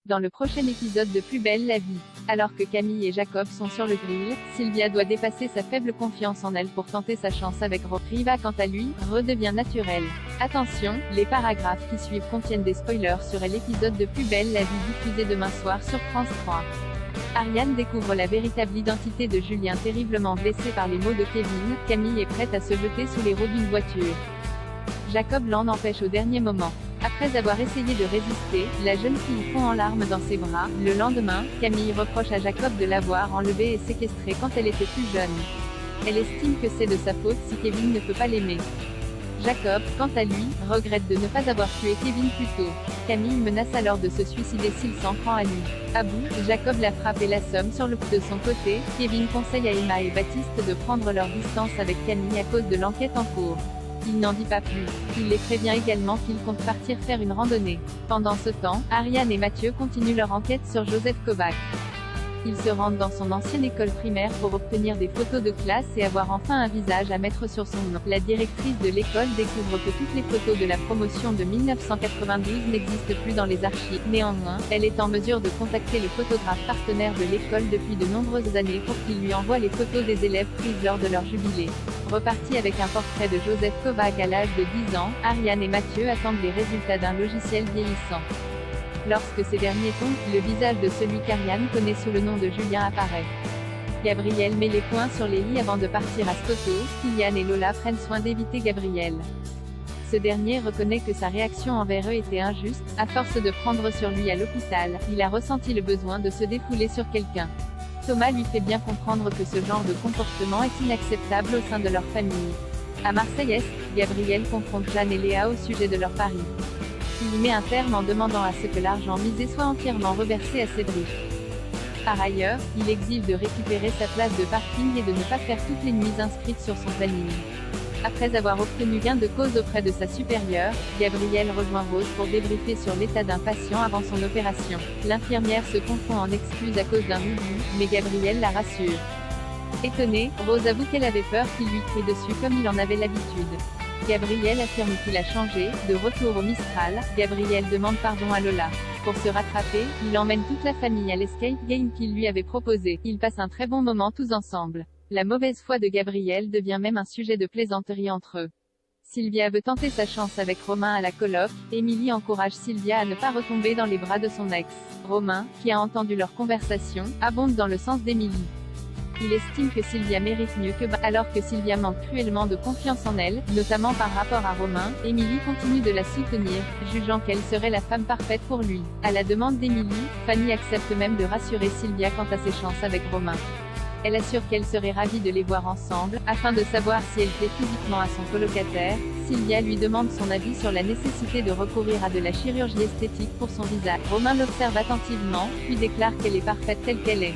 Dans le prochain épisode de Plus belle la vie, alors que Camille et Jacob sont sur le grill, Sylvia doit dépasser sa faible confiance en elle pour tenter sa chance avec Riva quant à lui, redevient naturel. Attention, les paragraphes qui suivent contiennent des spoilers sur l'épisode de Plus belle la vie diffusé demain soir sur France 3. Ariane découvre la véritable identité de Julien terriblement blessé par les mots de Kevin, Camille est prête à se jeter sous les roues d'une voiture. Jacob l'en empêche au dernier moment. Après avoir essayé de résister, la jeune fille fond en larmes dans ses bras. Le lendemain, Camille reproche à Jacob de l'avoir enlevée et séquestrée quand elle était plus jeune. Elle estime que c'est de sa faute si Kevin ne peut pas l'aimer. Jacob, quant à lui, regrette de ne pas avoir tué Kevin plus tôt. Camille menace alors de se suicider s'il s'en prend à lui. À bout, Jacob la frappe et l'assomme sur le cou. De son côté, Kevin conseille à Emma et Baptiste de prendre leur distance avec Camille à cause de l'enquête en cours. Il n'en dit pas plus. Il les prévient également qu'il compte partir faire une randonnée. Pendant ce temps, Ariane et Mathieu continuent leur enquête sur Joseph Kovacs. Ils se rendent dans son ancienne école primaire pour obtenir des photos de classe et avoir enfin un visage à mettre sur son nom. La directrice de l'école découvre que toutes les photos de la promotion de 1992 n'existent plus dans les archives. Néanmoins, elle est en mesure de contacter le photographe partenaire de l'école depuis de nombreuses années pour qu'il lui envoie les photos des élèves prises lors de leur jubilé. Reparti avec un portrait de Joseph Kovacs à l'âge de 10 ans, Ariane et Mathieu attendent les résultats d'un logiciel vieillissant. Lorsque ces derniers tombent, le visage de celui qu'Ariane connaît sous le nom de Julien apparaît. Gabriel met les points sur les i avant de partir à Skoto. Kylian et Lola prennent soin d'éviter Gabriel. Ce dernier reconnaît que sa réaction envers eux était injuste. À force de prendre sur lui à l'hôpital, il a ressenti le besoin de se défouler sur quelqu'un. Thomas lui fait bien comprendre que ce genre de comportement est inacceptable au sein de leur famille. À Marseille-Est, Gabriel confronte Jeanne et Léa au sujet de leur pari. Il y met un terme en demandant à ce que l'argent misé soit entièrement reversé à Cédric. Par ailleurs, il exige de récupérer sa place de parking et de ne pas faire toutes les nuits inscrites sur son planning. Après avoir obtenu gain de cause auprès de sa supérieure, Gabriel rejoint Rose pour débriefer sur l'état d'un patient avant son opération. L'infirmière se confond en excuses à cause d'un oubli, mais Gabriel la rassure. Étonnée, Rose avoue qu'elle avait peur qu'il lui crie dessus comme il en avait l'habitude. Gabriel affirme qu'il a changé. De retour au Mistral, Gabriel demande pardon à Lola. Pour se rattraper, il emmène toute la famille à l'escape game qu'il lui avait proposé. Ils passent un très bon moment tous ensemble. La mauvaise foi de Gabriel devient même un sujet de plaisanterie entre eux. Sylvia veut tenter sa chance avec Romain à la coloc. Émilie encourage Sylvia à ne pas retomber dans les bras de son ex. Romain, qui a entendu leur conversation, abonde dans le sens d'Émilie. Il estime que Sylvia mérite mieux que alors que Sylvia manque cruellement de confiance en elle, notamment par rapport à Romain. Émilie continue de la soutenir, jugeant qu'elle serait la femme parfaite pour lui. À la demande d'Émilie, Fanny accepte même de rassurer Sylvia quant à ses chances avec Romain. Elle assure qu'elle serait ravie de les voir ensemble, afin de savoir si elle plaît physiquement à son colocataire. Sylvia lui demande son avis sur la nécessité de recourir à de la chirurgie esthétique pour son visage. Romain l'observe attentivement, puis déclare qu'elle est parfaite telle qu'elle est.